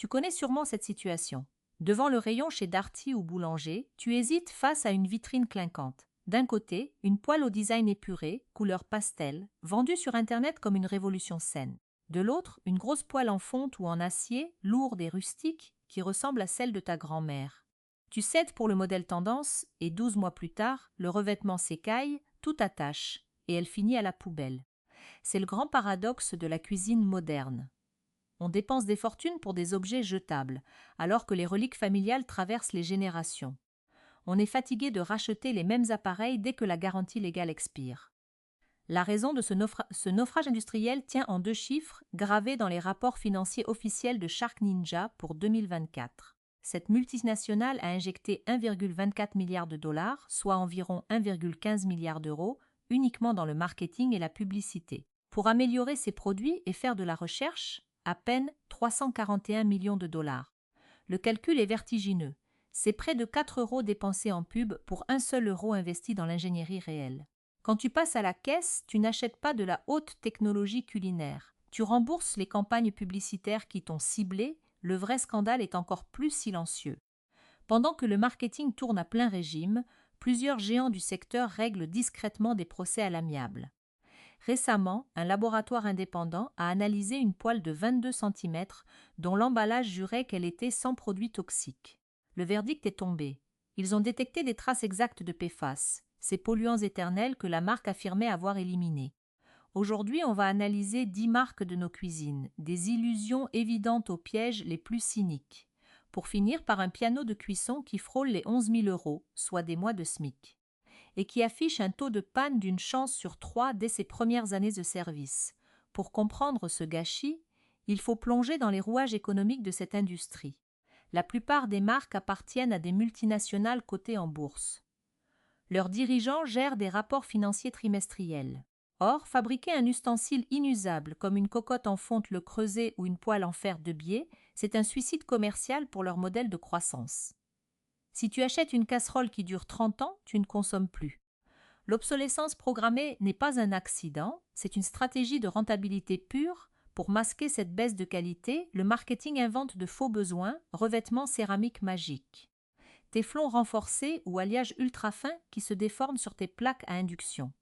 Tu connais sûrement cette situation. Devant le rayon chez Darty ou Boulanger, tu hésites face à une vitrine clinquante. D'un côté, une poêle au design épuré, couleur pastel, vendue sur Internet comme une révolution saine. De l'autre, une grosse poêle en fonte ou en acier, lourde et rustique, qui ressemble à celle de ta grand-mère. Tu cèdes pour le modèle tendance et 12 mois plus tard, le revêtement s'écaille, tout attache, et elle finit à la poubelle. C'est le grand paradoxe de la cuisine moderne. On dépense des fortunes pour des objets jetables, alors que les reliques familiales traversent les générations. On est fatigué de racheter les mêmes appareils dès que la garantie légale expire. La raison de ce naufrage industriel tient en 2 chiffres gravés dans les rapports financiers officiels de Shark Ninja pour 2024. Cette multinationale a injecté 1,24 milliard de dollars, soit environ 1,15 milliard d'euros, uniquement dans le marketing et la publicité. Pour améliorer ses produits et faire de la recherche, à peine 341 millions de dollars. Le calcul est vertigineux. C'est près de 4 euros dépensés en pub pour un seul euro investi dans l'ingénierie réelle. Quand tu passes à la caisse, tu n'achètes pas de la haute technologie culinaire. Tu rembourses les campagnes publicitaires qui t'ont ciblé, le vrai scandale est encore plus silencieux. Pendant que le marketing tourne à plein régime, plusieurs géants du secteur règlent discrètement des procès à l'amiable. Récemment, un laboratoire indépendant a analysé une poêle de 22 cm dont l'emballage jurait qu'elle était sans produits toxiques. Le verdict est tombé. Ils ont détecté des traces exactes de PFAS, ces polluants éternels que la marque affirmait avoir éliminés. Aujourd'hui, on va analyser 10 marques de nos cuisines, des illusions évidentes aux pièges les plus cyniques, pour finir par un piano de cuisson qui frôle les 11 000 euros, soit des mois de SMIC, et qui affiche un taux de panne d'une chance sur 3 dès ses premières années de service. Pour comprendre ce gâchis, il faut plonger dans les rouages économiques de cette industrie. La plupart des marques appartiennent à des multinationales cotées en bourse. Leurs dirigeants gèrent des rapports financiers trimestriels. Or, fabriquer un ustensile inusable comme une cocotte en fonte Le Creuset ou une poêle en fer de biais, c'est un suicide commercial pour leur modèle de croissance. Si tu achètes une casserole qui dure 30 ans, tu ne consommes plus. L'obsolescence programmée n'est pas un accident, c'est une stratégie de rentabilité pure. Pour masquer cette baisse de qualité, le marketing invente de faux besoins, revêtements céramiques magiques. Téflon renforcé ou alliage ultra fin qui se déforme sur tes plaques à induction.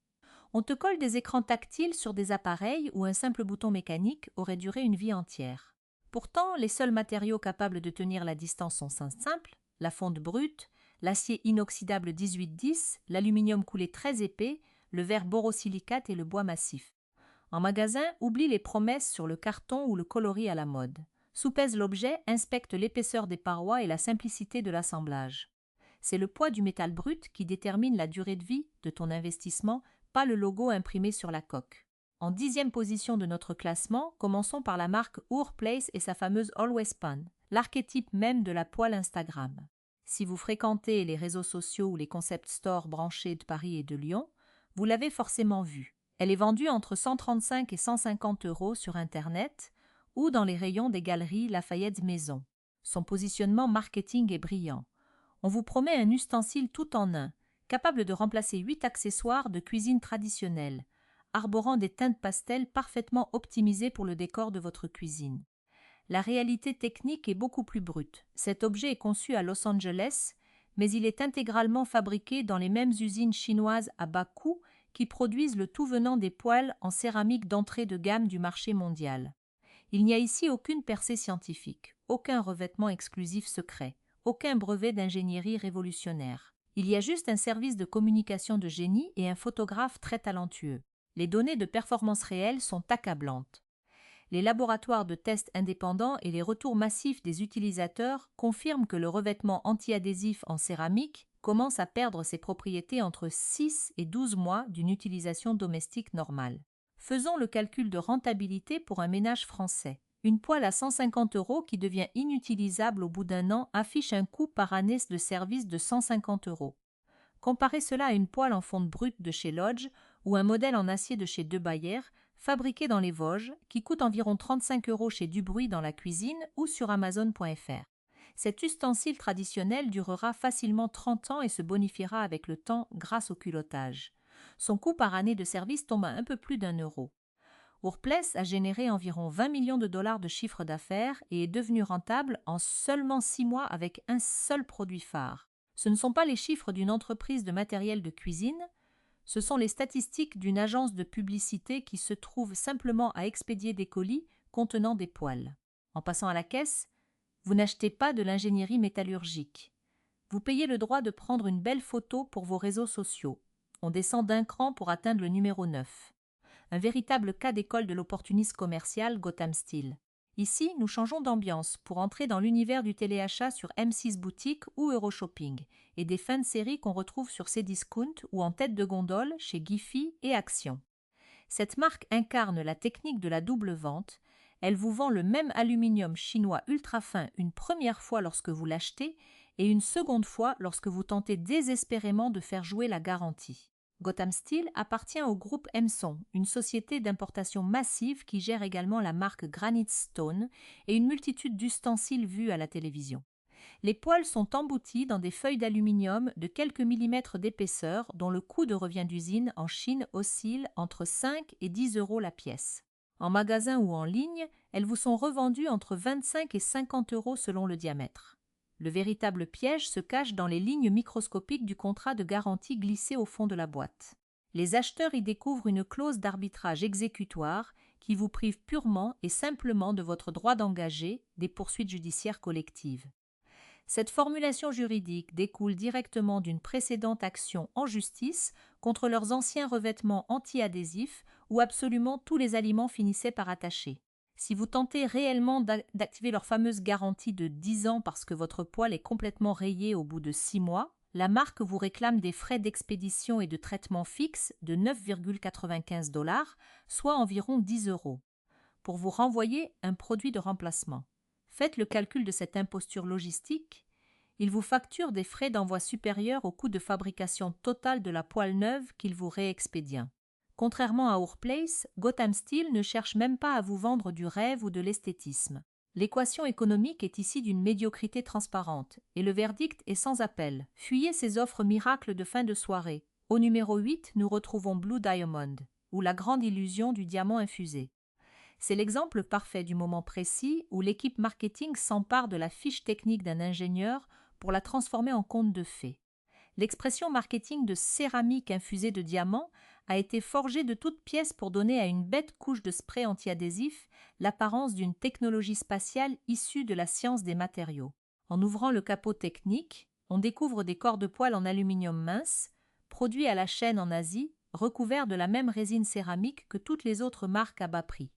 On te colle des écrans tactiles sur des appareils où un simple bouton mécanique aurait duré une vie entière. Pourtant, les seuls matériaux capables de tenir la distance sont simples, la fonte brute, l'acier inoxydable 1810, l'aluminium coulé très épais, le verre borosilicate et le bois massif. En magasin, oublie les promesses sur le carton ou le coloris à la mode. Soupèse l'objet, inspecte l'épaisseur des parois et la simplicité de l'assemblage. C'est le poids du métal brut qui détermine la durée de vie de ton investissement, pas le logo imprimé sur la coque. En 10e position de notre classement, commençons par la marque Urplace et sa fameuse Always Pan, l'archétype même de la poêle Instagram. Si vous fréquentez les réseaux sociaux ou les concept stores branchés de Paris et de Lyon, vous l'avez forcément vue. Elle est vendue entre 135 et 150 euros sur Internet ou dans les rayons des galeries Lafayette Maison. Son positionnement marketing est brillant. On vous promet un ustensile tout en un, capable de remplacer 8 accessoires de cuisine traditionnelle, arborant des teintes pastel parfaitement optimisées pour le décor de votre cuisine. La réalité technique est beaucoup plus brute. Cet objet est conçu à Los Angeles, mais il est intégralement fabriqué dans les mêmes usines chinoises à bas coût qui produisent le tout venant des poêles en céramique d'entrée de gamme du marché mondial. Il n'y a ici aucune percée scientifique, aucun revêtement exclusif secret, aucun brevet d'ingénierie révolutionnaire. Il y a juste un service de communication de génie et un photographe très talentueux. Les données de performance réelle sont accablantes. Les laboratoires de tests indépendants et les retours massifs des utilisateurs confirment que le revêtement anti-adhésif en céramique commence à perdre ses propriétés entre 6 et 12 mois d'une utilisation domestique normale. Faisons le calcul de rentabilité pour un ménage français. Une poêle à 150 euros qui devient inutilisable au bout d'un an affiche un coût par année de service de 150 euros. Comparez cela à une poêle en fonte brute de chez Lodge ou un modèle en acier de chez De Bayer, fabriqué dans les Vosges, qui coûte environ 35 euros chez Dubruit dans la cuisine ou sur Amazon.fr. Cet ustensile traditionnel durera facilement 30 ans et se bonifiera avec le temps grâce au culottage. Son coût par année de service tombe à un peu plus d'1 euro. Urplace a généré environ 20 millions de dollars de chiffre d'affaires et est devenu rentable en seulement 6 mois avec un seul produit phare. Ce ne sont pas les chiffres d'une entreprise de matériel de cuisine, ce sont les statistiques d'une agence de publicité qui se trouve simplement à expédier des colis contenant des poêles. En passant à la caisse, vous n'achetez pas de l'ingénierie métallurgique. Vous payez le droit de prendre une belle photo pour vos réseaux sociaux. On descend d'un cran pour atteindre le numéro 9. Un véritable cas d'école de l'opportunisme commercial Gotham Steel. Ici, nous changeons d'ambiance pour entrer dans l'univers du téléachat sur M6 Boutique ou Euroshopping et des fins de série qu'on retrouve sur Cdiscount ou en tête de gondole chez Giphy et Action. Cette marque incarne la technique de la double vente. Elle vous vend le même aluminium chinois ultra fin une première fois lorsque vous l'achetez et une seconde fois lorsque vous tentez désespérément de faire jouer la garantie. Gotham Steel appartient au groupe Emson, une société d'importation massive qui gère également la marque Granite Stone et une multitude d'ustensiles vus à la télévision. Les poêles sont emboutis dans des feuilles d'aluminium de quelques millimètres d'épaisseur dont le coût de revient d'usine en Chine oscille entre 5 et 10 € la pièce. En magasin ou en ligne, elles vous sont revendues entre 25 et 50 € selon le diamètre. Le véritable piège se cache dans les lignes microscopiques du contrat de garantie glissé au fond de la boîte. Les acheteurs y découvrent une clause d'arbitrage exécutoire qui vous prive purement et simplement de votre droit d'engager des poursuites judiciaires collectives. Cette formulation juridique découle directement d'une précédente action en justice contre leurs anciens revêtements anti-adhésifs où absolument tous les aliments finissaient par attacher. Si vous tentez réellement d'activer leur fameuse garantie de 10 ans parce que votre poêle est complètement rayé au bout de 6 mois, la marque vous réclame des frais d'expédition et de traitement fixes de 9,95 $, soit environ 10 €, pour vous renvoyer un produit de remplacement. Faites le calcul de cette imposture logistique. Il vous facture des frais d'envoi supérieurs au coût de fabrication total de la poêle neuve qu'il vous réexpédie. Contrairement à Urplace, Gotham Steel ne cherche même pas à vous vendre du rêve ou de l'esthétisme. L'équation économique est ici d'une médiocrité transparente et le verdict est sans appel. Fuyez ces offres miracles de fin de soirée. Au numéro 8, nous retrouvons Blue Diamond, ou la grande illusion du diamant infusé. C'est l'exemple parfait du moment précis où l'équipe marketing s'empare de la fiche technique d'un ingénieur pour la transformer en conte de fées. L'expression marketing de céramique infusée de diamants a été forgée de toutes pièces pour donner à une bête couche de spray anti-adhésif l'apparence d'une technologie spatiale issue de la science des matériaux. En ouvrant le capot technique, on découvre des corps de poêle en aluminium mince, produits à la chaîne en Asie, recouverts de la même résine céramique que toutes les autres marques à bas prix.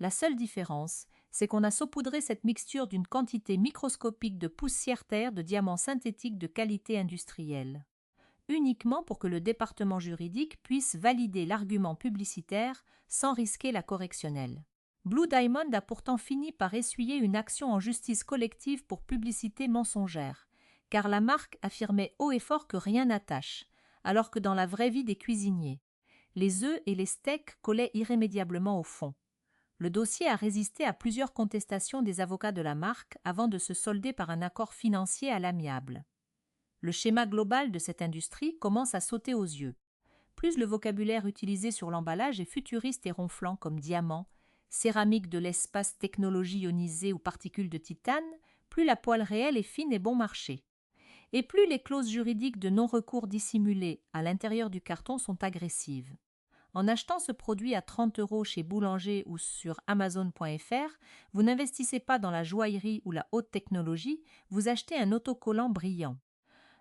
La seule différence, c'est qu'on a saupoudré cette mixture d'une quantité microscopique de poussière-terre de diamants synthétiques de qualité industrielle, uniquement pour que le département juridique puisse valider l'argument publicitaire sans risquer la correctionnelle. Blue Diamond a pourtant fini par essuyer une action en justice collective pour publicité mensongère, car la marque affirmait haut et fort que rien n'attache, alors que dans la vraie vie des cuisiniers, les œufs et les steaks collaient irrémédiablement au fond. Le dossier a résisté à plusieurs contestations des avocats de la marque avant de se solder par un accord financier à l'amiable. Le schéma global de cette industrie commence à sauter aux yeux. Plus le vocabulaire utilisé sur l'emballage est futuriste et ronflant comme diamant, céramique de l'espace, technologie ionisée ou particules de titane, plus la poêle réelle est fine et bon marché. Et plus les clauses juridiques de non-recours dissimulées à l'intérieur du carton sont agressives. En achetant ce produit à 30 € chez Boulanger ou sur Amazon.fr, vous n'investissez pas dans la joaillerie ou la haute technologie, vous achetez un autocollant brillant.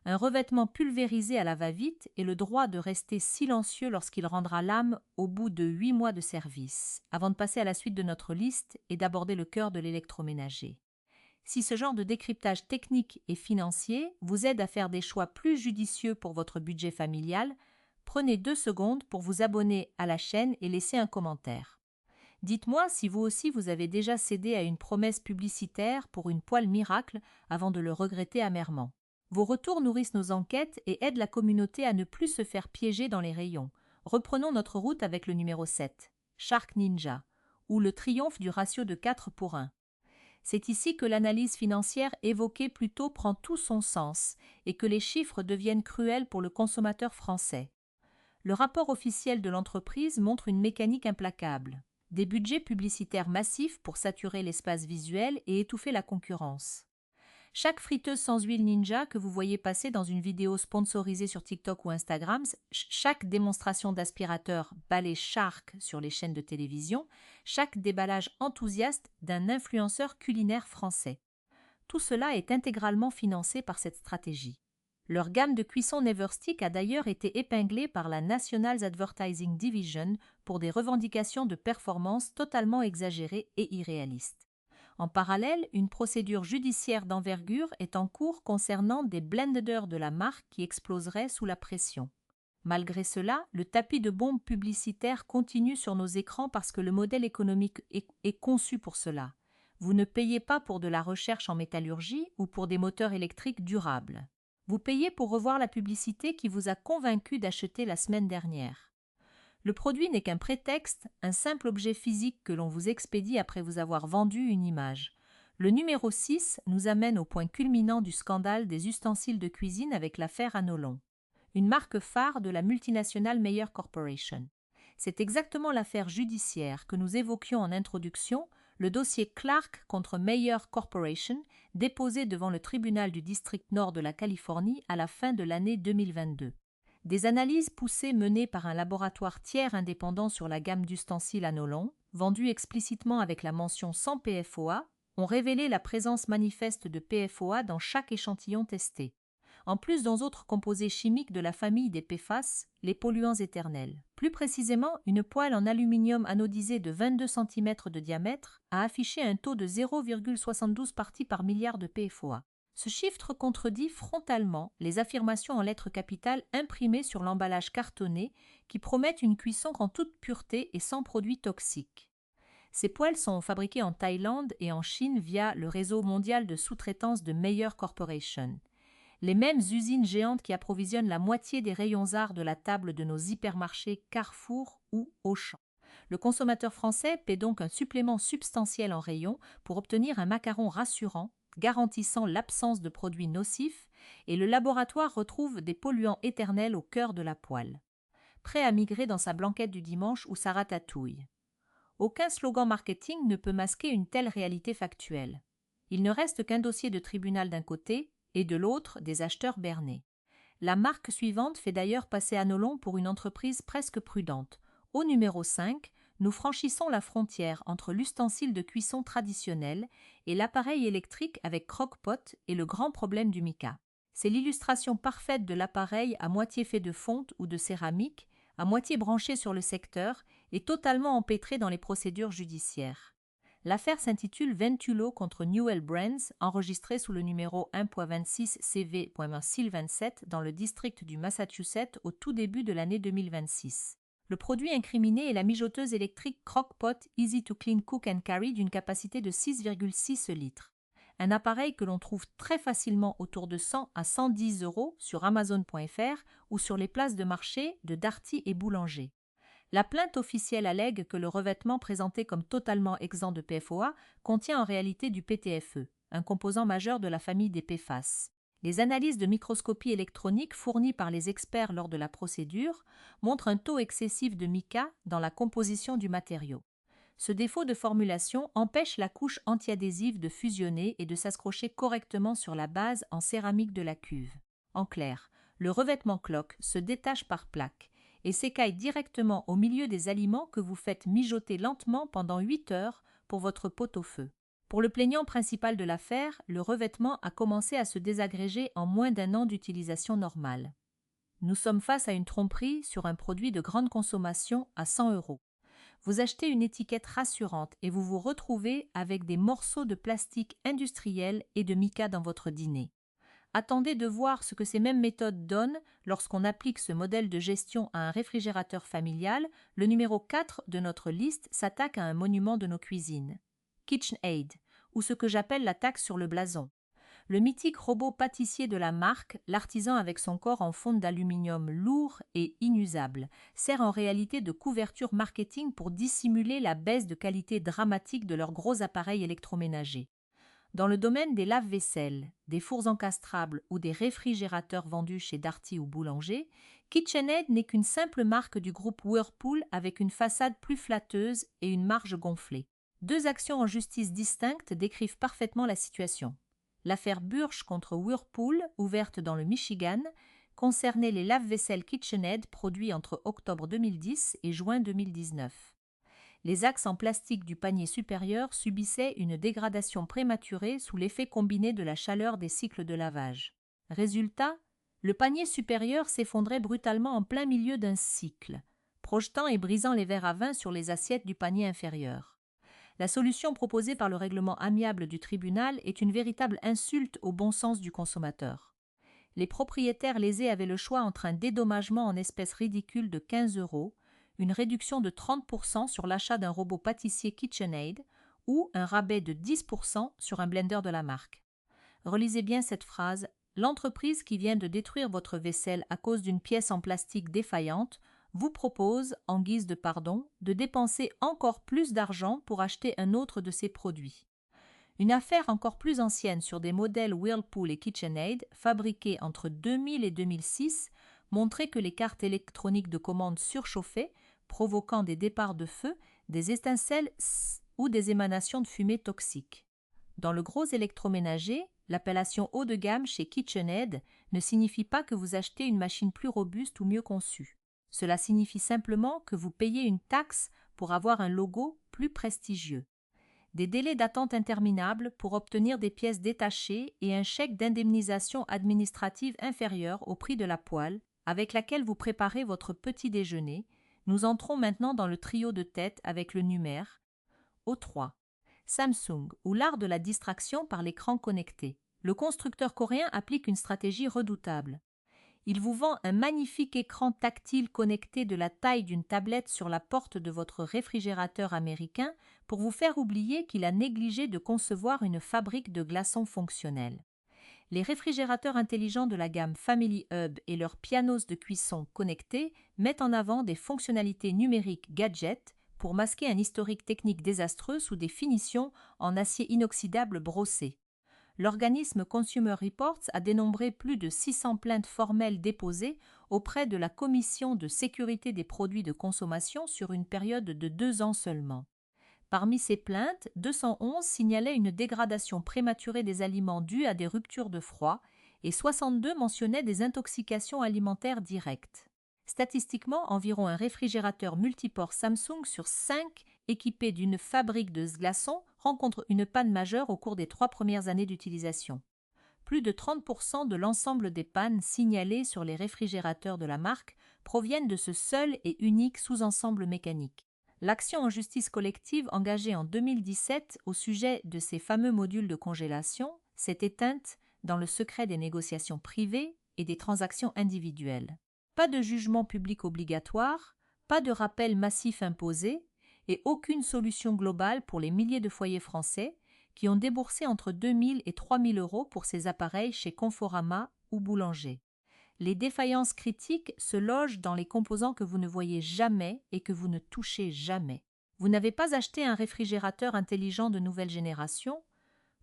Un revêtement pulvérisé à la va-vite et le droit de rester silencieux lorsqu'il rendra l'âme au bout de 8 mois de service, avant de passer à la suite de notre liste et d'aborder le cœur de l'électroménager. Si ce genre de décryptage technique et financier vous aide à faire des choix plus judicieux pour votre budget familial, prenez 2 secondes pour vous abonner à la chaîne et laisser un commentaire. Dites-moi si vous aussi vous avez déjà cédé à une promesse publicitaire pour une poêle miracle avant de le regretter amèrement. Vos retours nourrissent nos enquêtes et aident la communauté à ne plus se faire piéger dans les rayons. Reprenons notre route avec le numéro 7, Shark Ninja, ou le triomphe du ratio de 4 pour 1. C'est ici que l'analyse financière évoquée plus tôt prend tout son sens et que les chiffres deviennent cruels pour le consommateur français. Le rapport officiel de l'entreprise montre une mécanique implacable. Des budgets publicitaires massifs pour saturer l'espace visuel et étouffer la concurrence. Chaque friteuse sans huile Ninja que vous voyez passer dans une vidéo sponsorisée sur TikTok ou Instagram, chaque démonstration d'aspirateur balai Shark sur les chaînes de télévision, chaque déballage enthousiaste d'un influenceur culinaire français. Tout cela est intégralement financé par cette stratégie. Leur gamme de cuisson Neverstick a d'ailleurs été épinglée par la National Advertising Division pour des revendications de performance totalement exagérées et irréalistes. En parallèle, une procédure judiciaire d'envergure est en cours concernant des blenders de la marque qui exploseraient sous la pression. Malgré cela, le tapis de bombes publicitaires continue sur nos écrans parce que le modèle économique est conçu pour cela. Vous ne payez pas pour de la recherche en métallurgie ou pour des moteurs électriques durables. Vous payez pour revoir la publicité qui vous a convaincu d'acheter la semaine dernière. Le produit n'est qu'un prétexte, un simple objet physique que l'on vous expédie après vous avoir vendu une image. Le numéro 6 nous amène au point culminant du scandale des ustensiles de cuisine avec l'affaire Anolon, une marque phare de la multinationale Meyer Corporation. C'est exactement l'affaire judiciaire que nous évoquions en introduction, le dossier Clark contre Meyer Corporation, déposé devant le tribunal du district nord de la Californie à la fin de l'année 2022. Des analyses poussées menées par un laboratoire tiers indépendant sur la gamme d'ustensiles Anolon, vendus explicitement avec la mention sans PFOA, ont révélé la présence manifeste de PFOA dans chaque échantillon testé. En plus d'autres composés chimiques de la famille des PFAS, les polluants éternels. Plus précisément, une poêle en aluminium anodisé de 22 cm de diamètre a affiché un taux de 0,72 parties par milliard de PFOA. Ce chiffre contredit frontalement les affirmations en lettres capitales imprimées sur l'emballage cartonné qui promettent une cuisson en toute pureté et sans produits toxiques. Ces poêles sont fabriquées en Thaïlande et en Chine via le réseau mondial de sous-traitance de Meyer Corporation. Les mêmes usines géantes qui approvisionnent la moitié des rayons arts de la table de nos hypermarchés Carrefour ou Auchan. Le consommateur français paie donc un supplément substantiel en rayons pour obtenir un macaron rassurant, garantissant l'absence de produits nocifs, et le laboratoire retrouve des polluants éternels au cœur de la poêle. Prêt à migrer dans sa blanquette du dimanche ou sa ratatouille. Aucun slogan marketing ne peut masquer une telle réalité factuelle. Il ne reste qu'un dossier de tribunal d'un côté et de l'autre des acheteurs bernés. La marque suivante fait d'ailleurs passer Anolon pour une entreprise presque prudente. Au numéro 5, nous franchissons la frontière entre l'ustensile de cuisson traditionnel et l'appareil électrique avec croque-pot et le grand problème du mica. C'est l'illustration parfaite de l'appareil à moitié fait de fonte ou de céramique, à moitié branché sur le secteur et totalement empêtré dans les procédures judiciaires. L'affaire s'intitule Ventulo contre Newell Brands, enregistrée sous le numéro 1.26 CV.SIL27 dans le district du Massachusetts au tout début de l'année 2026. Le produit incriminé est la mijoteuse électrique Crock-Pot Easy to Clean Cook and Carry d'une capacité de 6,6 litres. Un appareil que l'on trouve très facilement autour de 100 à 110 € sur Amazon.fr ou sur les places de marché de Darty et Boulanger. La plainte officielle allègue que le revêtement présenté comme totalement exempt de PFOA contient en réalité du PTFE, un composant majeur de la famille des PFAS. Les analyses de microscopie électronique fournies par les experts lors de la procédure montrent un taux excessif de mica dans la composition du matériau. Ce défaut de formulation empêche la couche antiadhésive de fusionner et de s'accrocher correctement sur la base en céramique de la cuve. En clair, le revêtement cloque se détache par plaques et s'écaille directement au milieu des aliments que vous faites mijoter lentement pendant 8 heures pour votre pot-au-feu. Pour le plaignant principal de l'affaire, le revêtement a commencé à se désagréger en moins d'1 an d'utilisation normale. Nous sommes face à une tromperie sur un produit de grande consommation à 100 €. Vous achetez une étiquette rassurante et vous vous retrouvez avec des morceaux de plastique industriel et de mica dans votre dîner. Attendez de voir ce que ces mêmes méthodes donnent lorsqu'on applique ce modèle de gestion à un réfrigérateur familial. Le numéro 4 de notre liste s'attaque à un monument de nos cuisines, KitchenAid, ou ce que j'appelle la taxe sur le blason. Le mythique robot pâtissier de la marque, l'artisan avec son corps en fonte d'aluminium lourd et inusable, sert en réalité de couverture marketing pour dissimuler la baisse de qualité dramatique de leurs gros appareils électroménagers. Dans le domaine des lave-vaisselle, des fours encastrables ou des réfrigérateurs vendus chez Darty ou Boulanger, KitchenAid n'est qu'une simple marque du groupe Whirlpool avec une façade plus flatteuse et une marge gonflée. Deux actions en justice distinctes décrivent parfaitement la situation. L'affaire Burch contre Whirlpool, ouverte dans le Michigan, concernait les lave-vaisselle KitchenAid produits entre octobre 2010 et juin 2019. Les axes en plastique du panier supérieur subissaient une dégradation prématurée sous l'effet combiné de la chaleur des cycles de lavage. Résultat, le panier supérieur s'effondrait brutalement en plein milieu d'un cycle, projetant et brisant les verres à vin sur les assiettes du panier inférieur. La solution proposée par le règlement amiable du tribunal est une véritable insulte au bon sens du consommateur. Les propriétaires lésés avaient le choix entre un dédommagement en espèces ridicule de 15 €, une réduction de 30% sur l'achat d'un robot pâtissier KitchenAid ou un rabais de 10% sur un blender de la marque. Relisez bien cette phrase. L'entreprise qui vient de détruire votre vaisselle à cause d'une pièce en plastique défaillante vous propose, en guise de pardon, de dépenser encore plus d'argent pour acheter un autre de ses produits. Une affaire encore plus ancienne sur des modèles Whirlpool et KitchenAid fabriqués entre 2000 et 2006 montrait que les cartes électroniques de commande surchauffaient, provoquant des départs de feu, des étincelles ou des émanations de fumée toxiques. Dans le gros électroménager, l'appellation haut de gamme chez KitchenAid ne signifie pas que vous achetez une machine plus robuste ou mieux conçue. Cela signifie simplement que vous payez une taxe pour avoir un logo plus prestigieux. Des délais d'attente interminables pour obtenir des pièces détachées et un chèque d'indemnisation administrative inférieur au prix de la poêle avec laquelle vous préparez votre petit déjeuner. Nous entrons maintenant dans le trio de tête avec le numéro O3. Samsung, ou l'art de la distraction par l'écran connecté. Le constructeur coréen applique une stratégie redoutable. Il vous vend un magnifique écran tactile connecté de la taille d'une tablette sur la porte de votre réfrigérateur américain pour vous faire oublier qu'il a négligé de concevoir une fabrique de glaçons fonctionnels. Les réfrigérateurs intelligents de la gamme Family Hub et leurs pianos de cuisson connectés mettent en avant des fonctionnalités numériques gadgets pour masquer un historique technique désastreux sous des finitions en acier inoxydable brossé. L'organisme Consumer Reports a dénombré plus de 600 plaintes formelles déposées auprès de la Commission de sécurité des produits de consommation sur une période de 2 ans seulement. Parmi ces plaintes, 211 signalaient une dégradation prématurée des aliments due à des ruptures de froid et 62 mentionnaient des intoxications alimentaires directes. Statistiquement, environ un réfrigérateur multiport Samsung sur 5 équipé d'une fabrique de glaçons rencontre une panne majeure au cours des 3 premières années d'utilisation. Plus de 30% de l'ensemble des pannes signalées sur les réfrigérateurs de la marque proviennent de ce seul et unique sous-ensemble mécanique. L'action en justice collective engagée en 2017 au sujet de ces fameux modules de congélation s'est éteinte dans le secret des négociations privées et des transactions individuelles. Pas de jugement public obligatoire, pas de rappel massif imposé et aucune solution globale pour les milliers de foyers français qui ont déboursé entre 2 000 et 3 000 € pour ces appareils chez Conforama ou Boulanger. Les défaillances critiques se logent dans les composants que vous ne voyez jamais et que vous ne touchez jamais. Vous n'avez pas acheté un réfrigérateur intelligent de nouvelle génération,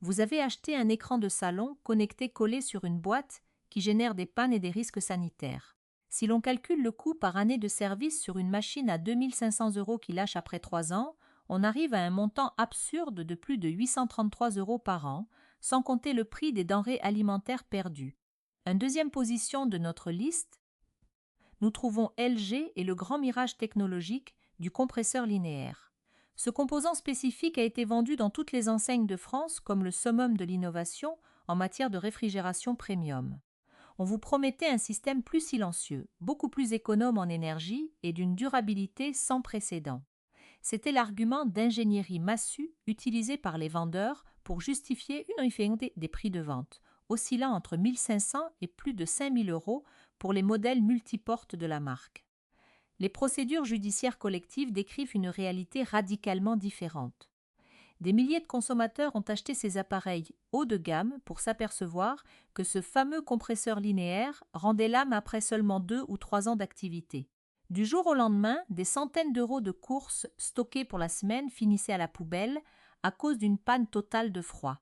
vous avez acheté un écran de salon connecté collé sur une boîte qui génère des pannes et des risques sanitaires. Si l'on calcule le coût par année de service sur une machine à 2 500 € qui lâche après 3 ans, on arrive à un montant absurde de plus de 833 € par an, sans compter le prix des denrées alimentaires perdues. En deuxième position de notre liste, nous trouvons LG et le grand mirage technologique du compresseur linéaire. Ce composant spécifique a été vendu dans toutes les enseignes de France comme le summum de l'innovation en matière de réfrigération premium. On vous promettait un système plus silencieux, beaucoup plus économe en énergie et d'une durabilité sans précédent. C'était l'argument d'ingénierie massue utilisé par les vendeurs pour justifier une hausse des prix de vente, oscillant entre 1 500 et plus de 5 000 € pour les modèles multiportes de la marque. Les procédures judiciaires collectives décrivent une réalité radicalement différente. Des milliers de consommateurs ont acheté ces appareils haut de gamme pour s'apercevoir que ce fameux compresseur linéaire rendait l'âme après seulement 2 ou 3 ans d'activité. Du jour au lendemain, des centaines d'euros de courses stockées pour la semaine finissaient à la poubelle à cause d'une panne totale de froid.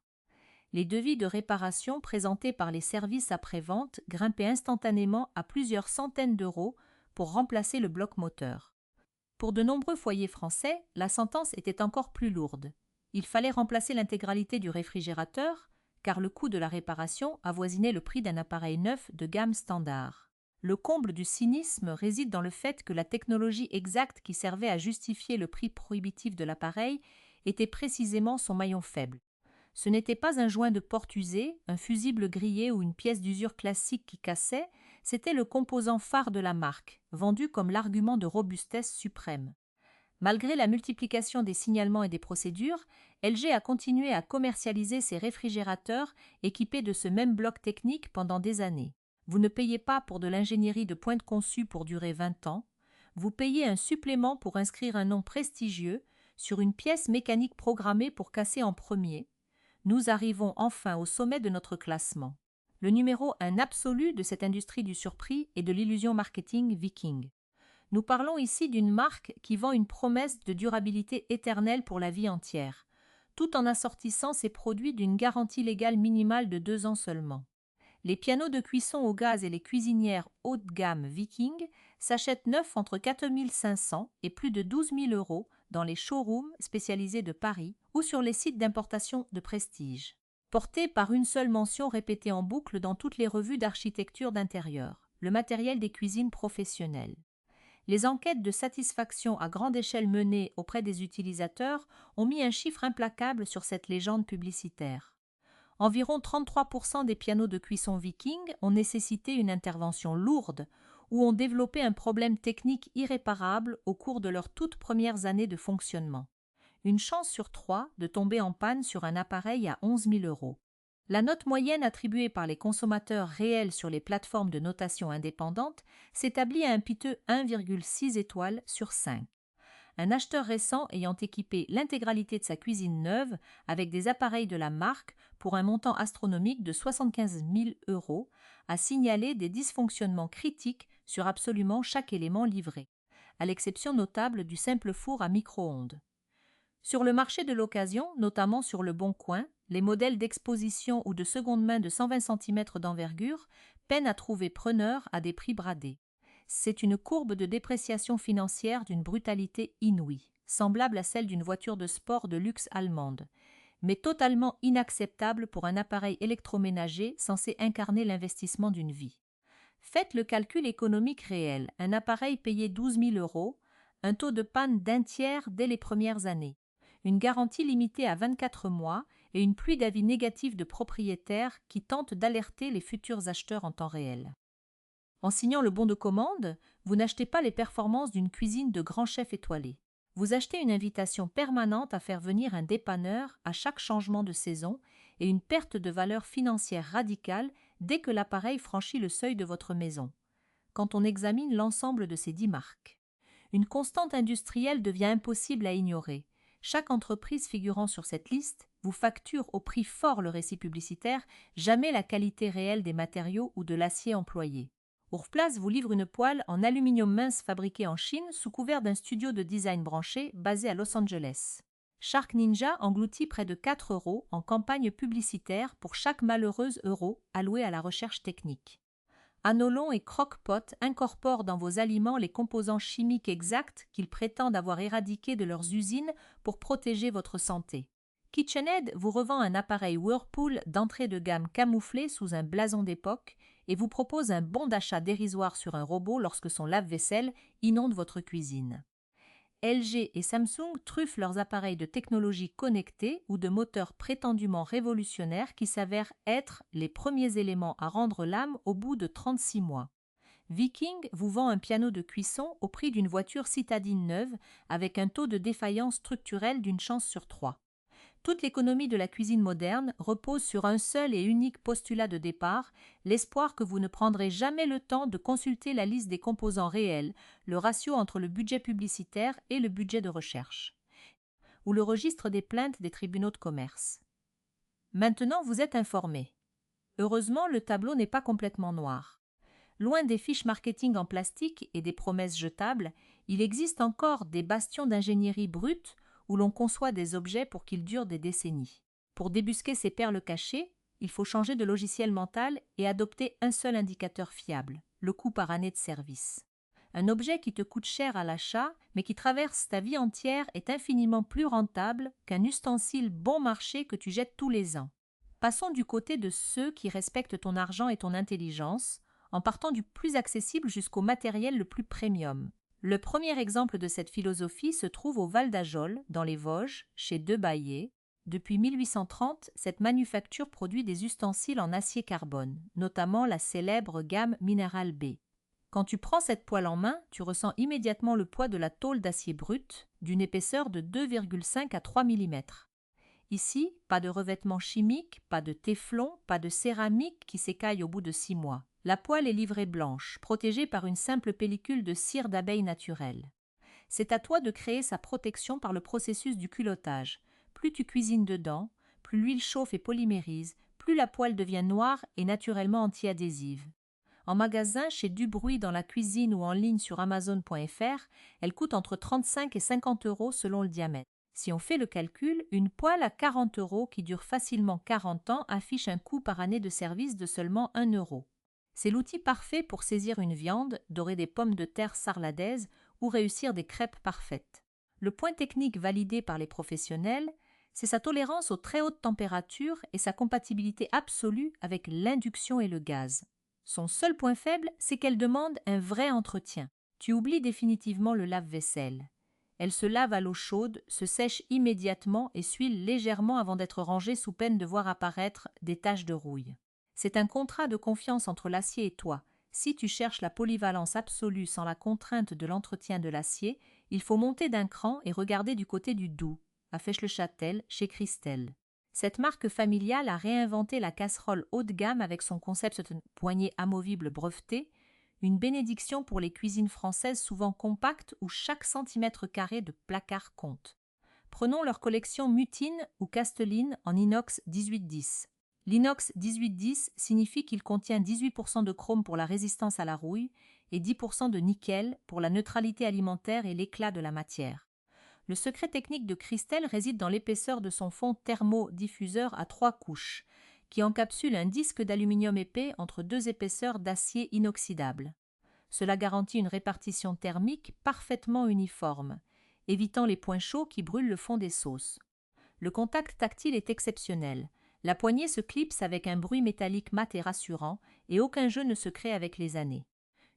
Les devis de réparation présentés par les services après-vente grimpaient instantanément à plusieurs centaines d'euros pour remplacer le bloc moteur. Pour de nombreux foyers français, la sentence était encore plus lourde. Il fallait remplacer l'intégralité du réfrigérateur, car le coût de la réparation avoisinait le prix d'un appareil neuf de gamme standard. Le comble du cynisme réside dans le fait que la technologie exacte qui servait à justifier le prix prohibitif de l'appareil était précisément son maillon faible. Ce n'était pas un joint de porte usé, un fusible grillé ou une pièce d'usure classique qui cassait, c'était le composant phare de la marque, vendu comme l'argument de robustesse suprême. Malgré la multiplication des signalements et des procédures, LG a continué à commercialiser ses réfrigérateurs équipés de ce même bloc technique pendant des années. Vous ne payez pas pour de l'ingénierie de pointe conçue pour durer 20 ans, vous payez un supplément pour inscrire un nom prestigieux sur une pièce mécanique programmée pour casser en premier. Nous arrivons enfin au sommet de notre classement. Le numéro 1 absolu de cette industrie du surprix et de l'illusion marketing Viking. Nous parlons ici d'une marque qui vend une promesse de durabilité éternelle pour la vie entière, tout en assortissant ses produits d'une garantie légale minimale de 2 ans seulement. Les pianos de cuisson au gaz et les cuisinières haut de gamme Viking s'achètent neufs entre 4 500 et plus de 12 000 euros dans les showrooms spécialisés de Paris ou sur les sites d'importation de prestige. Portés par une seule mention répétée en boucle dans toutes les revues d'architecture d'intérieur, le matériel des cuisines professionnelles. Les enquêtes de satisfaction à grande échelle menées auprès des utilisateurs ont mis un chiffre implacable sur cette légende publicitaire. Environ 33% des pianos de cuisson Viking ont nécessité une intervention lourde ou ont développé un problème technique irréparable au cours de leurs toutes premières années de fonctionnement. Une chance sur 3 de tomber en panne sur un appareil à 11 000 euros. La note moyenne attribuée par les consommateurs réels sur les plateformes de notation indépendantes s'établit à un piteux 1,6 étoiles sur 5. Un acheteur récent ayant équipé l'intégralité de sa cuisine neuve avec des appareils de la marque pour un montant astronomique de 75 000 euros a signalé des dysfonctionnements critiques sur absolument chaque élément livré, à l'exception notable du simple four à micro-ondes. Sur le marché de l'occasion, notamment sur le Bon Coin, les modèles d'exposition ou de seconde main de 120 cm d'envergure peinent à trouver preneur à des prix bradés. C'est une courbe de dépréciation financière d'une brutalité inouïe, semblable à celle d'une voiture de sport de luxe allemande, mais totalement inacceptable pour un appareil électroménager censé incarner l'investissement d'une vie. Faites le calcul économique réel, un appareil payé 12 000 euros, un taux de panne d'un tiers dès les premières années, une garantie limitée à 24 mois et une pluie d'avis négatifs de propriétaires qui tentent d'alerter les futurs acheteurs en temps réel. En signant le bon de commande, vous n'achetez pas les performances d'une cuisine de grand chef étoilé. Vous achetez une invitation permanente à faire venir un dépanneur à chaque changement de saison et une perte de valeur financière radicale dès que l'appareil franchit le seuil de votre maison, quand on examine l'ensemble de ces 10 marques. Une constante industrielle devient impossible à ignorer. Chaque entreprise figurant sur cette liste vous facture au prix fort le récit publicitaire, jamais la qualité réelle des matériaux ou de l'acier employé. Urplast vous livre une poêle en aluminium mince fabriquée en Chine sous couvert d'un studio de design branché basé à Los Angeles. Shark Ninja engloutit près de 4 euros en campagne publicitaire pour chaque malheureuse euro alloué à la recherche technique. Anolon et Croque-Pot incorporent dans vos aliments les composants chimiques exacts qu'ils prétendent avoir éradiqués de leurs usines pour protéger votre santé. KitchenAid vous revend un appareil Whirlpool d'entrée de gamme camouflé sous un blason d'époque et vous propose un bon d'achat dérisoire sur un robot lorsque son lave-vaisselle inonde votre cuisine. LG et Samsung truffent leurs appareils de technologie connectée ou de moteurs prétendument révolutionnaires qui s'avèrent être les premiers éléments à rendre l'âme au bout de 36 mois. Viking vous vend un piano de cuisson au prix d'une voiture citadine neuve avec un taux de défaillance structurelle d'une chance sur 3. Toute l'économie de la cuisine moderne repose sur un seul et unique postulat de départ, l'espoir que vous ne prendrez jamais le temps de consulter la liste des composants réels, le ratio entre le budget publicitaire et le budget de recherche, ou le registre des plaintes des tribunaux de commerce. Maintenant, vous êtes informé. Heureusement, le tableau n'est pas complètement noir. Loin des fiches marketing en plastique et des promesses jetables, il existe encore des bastions d'ingénierie brute où l'on conçoit des objets pour qu'ils durent des décennies. Pour débusquer ces perles cachées, il faut changer de logiciel mental et adopter un seul indicateur fiable, le coût par année de service. Un objet qui te coûte cher à l'achat, mais qui traverse ta vie entière, est infiniment plus rentable qu'un ustensile bon marché que tu jettes tous les ans. Passons du côté de ceux qui respectent ton argent et ton intelligence, en partant du plus accessible jusqu'au matériel le plus premium. Le premier exemple de cette philosophie se trouve au Val d'Ajol, dans les Vosges, chez Debaillé. Depuis 1830, cette manufacture produit des ustensiles en acier carbone, notamment la célèbre gamme Mineral B. Quand tu prends cette poêle en main, tu ressens immédiatement le poids de la tôle d'acier brut, d'une épaisseur de 2,5 à 3 mm. Ici, pas de revêtement chimique, pas de téflon, pas de céramique qui s'écaille au bout de 6 mois. La poêle est livrée blanche, protégée par une simple pellicule de cire d'abeille naturelle. C'est à toi de créer sa protection par le processus du culottage. Plus tu cuisines dedans, plus l'huile chauffe et polymérise, plus la poêle devient noire et naturellement anti-adhésive. En magasin, chez Dubruit dans la cuisine ou en ligne sur Amazon.fr, elle coûte entre 35 et 50 € selon le diamètre. Si on fait le calcul, une poêle à 40 € qui dure facilement 40 ans affiche un coût par année de service de seulement 1 €. C'est l'outil parfait pour saisir une viande, dorer des pommes de terre sarladaises ou réussir des crêpes parfaites. Le point technique validé par les professionnels, c'est sa tolérance aux très hautes températures et sa compatibilité absolue avec l'induction et le gaz. Son seul point faible, c'est qu'elle demande un vrai entretien. Tu oublies définitivement le lave-vaisselle. Elle se lave à l'eau chaude, se sèche immédiatement et s'huile légèrement avant d'être rangée sous peine de voir apparaître des taches de rouille. C'est un contrat de confiance entre l'acier et toi. Si tu cherches la polyvalence absolue sans la contrainte de l'entretien de l'acier, il faut monter d'un cran et regarder du côté du Doubs, à Fèche-le-Châtel, chez Christelle. Cette marque familiale a réinventé la casserole haut de gamme avec son concept de poignée amovible breveté, une bénédiction pour les cuisines françaises souvent compactes où chaque centimètre carré de placard compte. Prenons leur collection Mutine ou Casteline en inox 1810. L'inox 1810 signifie qu'il contient 18% de chrome pour la résistance à la rouille et 10% de nickel pour la neutralité alimentaire et l'éclat de la matière. Le secret technique de Christelle réside dans l'épaisseur de son fond thermodiffuseur à 3 couches, qui encapsule un disque d'aluminium épais entre 2 épaisseurs d'acier inoxydable. Cela garantit une répartition thermique parfaitement uniforme, évitant les points chauds qui brûlent le fond des sauces. Le contact tactile est exceptionnel. La poignée se clipse avec un bruit métallique mat et rassurant, et aucun jeu ne se crée avec les années.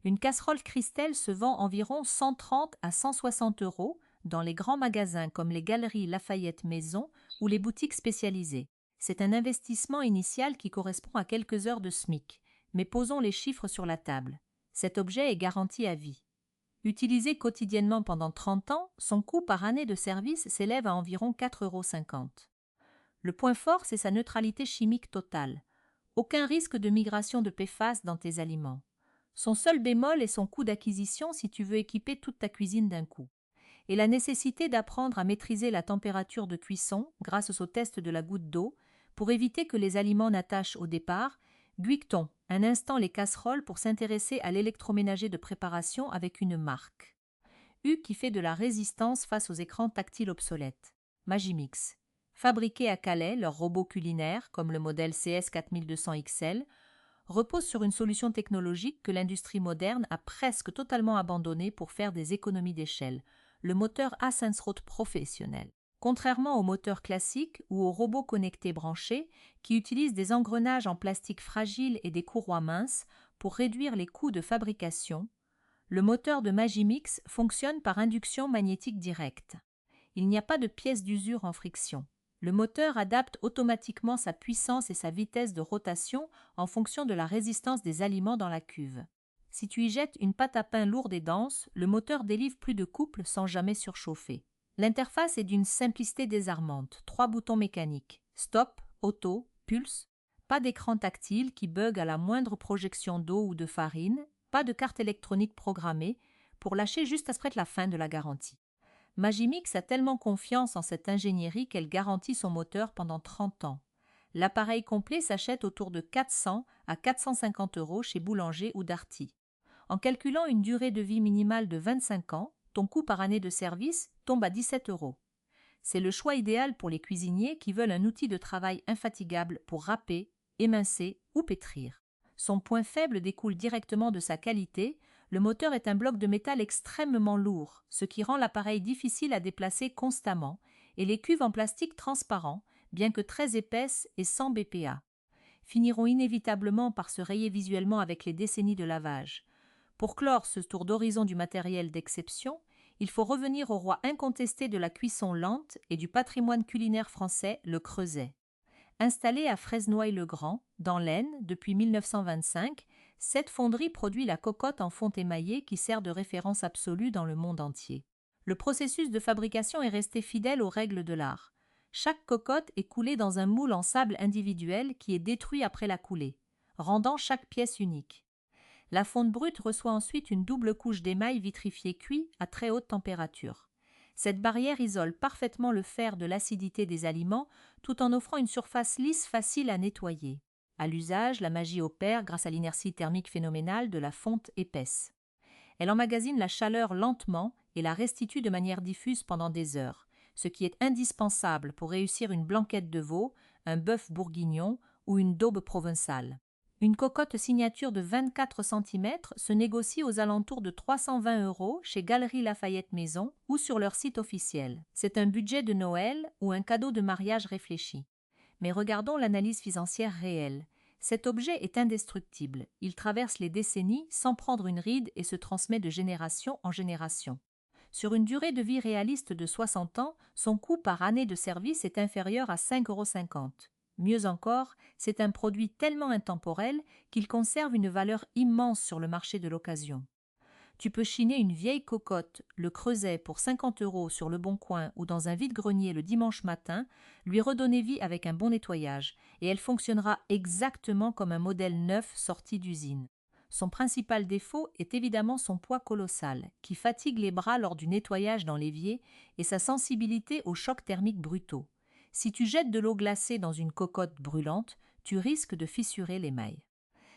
Une casserole Christelle se vend environ 130 à 160 € dans les grands magasins comme les Galeries Lafayette Maison ou les boutiques spécialisées. C'est un investissement initial qui correspond à quelques heures de SMIC, mais posons les chiffres sur la table. Cet objet est garanti à vie. Utilisé quotidiennement pendant 30 ans, son coût par année de service s'élève à environ 4,50 €. Le point fort, c'est sa neutralité chimique totale. Aucun risque de migration de PFAS dans tes aliments. Son seul bémol est son coût d'acquisition si tu veux équiper toute ta cuisine d'un coup. Et la nécessité d'apprendre à maîtriser la température de cuisson grâce au test de la goutte d'eau pour éviter que les aliments n'attachent au départ. Guiqueton un instant les casseroles pour s'intéresser à l'électroménager de préparation avec une marque. U qui fait de la résistance face aux écrans tactiles obsolètes. Magimix. Fabriqués à Calais, leur robot culinaire, comme le modèle CS 4200 XL, repose sur une solution technologique que l'industrie moderne a presque totalement abandonnée pour faire des économies d'échelle, le moteur Asensrod professionnel. Contrairement aux moteurs classiques ou aux robots connectés branchés qui utilisent des engrenages en plastique fragile et des courroies minces pour réduire les coûts de fabrication, le moteur de Magimix fonctionne par induction magnétique directe. Il n'y a pas de pièce d'usure en friction. Le moteur adapte automatiquement sa puissance et sa vitesse de rotation en fonction de la résistance des aliments dans la cuve. Si tu y jettes une pâte à pain lourde et dense, le moteur délivre plus de couple sans jamais surchauffer. L'interface est d'une simplicité désarmante. 3 boutons mécaniques. Stop, auto, pulse. Pas d'écran tactile qui bug à la moindre projection d'eau ou de farine. Pas de carte électronique programmée pour lâcher juste après la fin de la garantie. Magimix a tellement confiance en cette ingénierie qu'elle garantit son moteur pendant 30 ans. L'appareil complet s'achète autour de 400 à 450 € chez Boulanger ou Darty. En calculant une durée de vie minimale de 25 ans, ton coût par année de service tombe à 17 €. C'est le choix idéal pour les cuisiniers qui veulent un outil de travail infatigable pour râper, émincer ou pétrir. Son point faible découle directement de sa qualité. Le moteur est un bloc de métal extrêmement lourd, ce qui rend l'appareil difficile à déplacer constamment, et les cuves en plastique transparent, bien que très épaisses et sans BPA, finiront inévitablement par se rayer visuellement avec les décennies de lavage. Pour clore ce tour d'horizon du matériel d'exception, il faut revenir au roi incontesté de la cuisson lente et du patrimoine culinaire français, le creuset. Installée à Fresnoy-le-Grand, dans l'Aisne, depuis 1925, cette fonderie produit la cocotte en fonte émaillée qui sert de référence absolue dans le monde entier. Le processus de fabrication est resté fidèle aux règles de l'art. Chaque cocotte est coulée dans un moule en sable individuel qui est détruit après la coulée, rendant chaque pièce unique. La fonte brute reçoit ensuite une double couche d'émail vitrifié cuit à très haute température. Cette barrière isole parfaitement le fer de l'acidité des aliments tout en offrant une surface lisse facile à nettoyer. À l'usage, la magie opère grâce à l'inertie thermique phénoménale de la fonte épaisse. Elle emmagasine la chaleur lentement et la restitue de manière diffuse pendant des heures, ce qui est indispensable pour réussir une blanquette de veau, un bœuf bourguignon ou une daube provençale. Une cocotte signature de 24 cm se négocie aux alentours de 320 € chez Galeries Lafayette Maison ou sur leur site officiel. C'est un budget de Noël ou un cadeau de mariage réfléchi. Mais regardons l'analyse financière réelle. Cet objet est indestructible. Il traverse les décennies sans prendre une ride et se transmet de génération en génération. Sur une durée de vie réaliste de 60 ans, son coût par année de service est inférieur à 5,50 €. Mieux encore, c'est un produit tellement intemporel qu'il conserve une valeur immense sur le marché de l'occasion. Tu peux chiner une vieille cocotte, le creuset pour 50 € sur le Bon Coin ou dans un vide-grenier le dimanche matin, lui redonner vie avec un bon nettoyage, et elle fonctionnera exactement comme un modèle neuf sorti d'usine. Son principal défaut est évidemment son poids colossal, qui fatigue les bras lors du nettoyage dans l'évier, et sa sensibilité aux chocs thermiques brutaux. Si tu jettes de l'eau glacée dans une cocotte brûlante, tu risques de fissurer l'émail.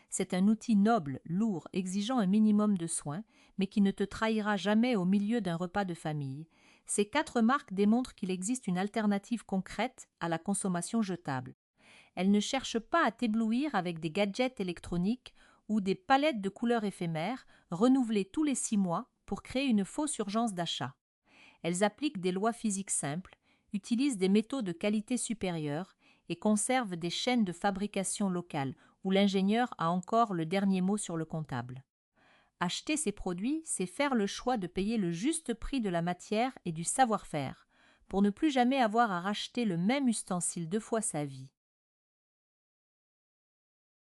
C'est un outil noble, lourd, exigeant un minimum de soins, mais qui ne te trahira jamais au milieu d'un repas de famille. Ces 4 marques démontrent qu'il existe une alternative concrète à la consommation jetable. Elles ne cherchent pas à t'éblouir avec des gadgets électroniques ou des palettes de couleurs éphémères renouvelées tous les 6 mois pour créer une fausse urgence d'achat. Elles appliquent des lois physiques simples, utilisent des métaux de qualité supérieure et conservent des chaînes de fabrication locales où l'ingénieur a encore le dernier mot sur le comptable. Acheter ces produits, c'est faire le choix de payer le juste prix de la matière et du savoir-faire, pour ne plus jamais avoir à racheter le même ustensile 2 fois sa vie.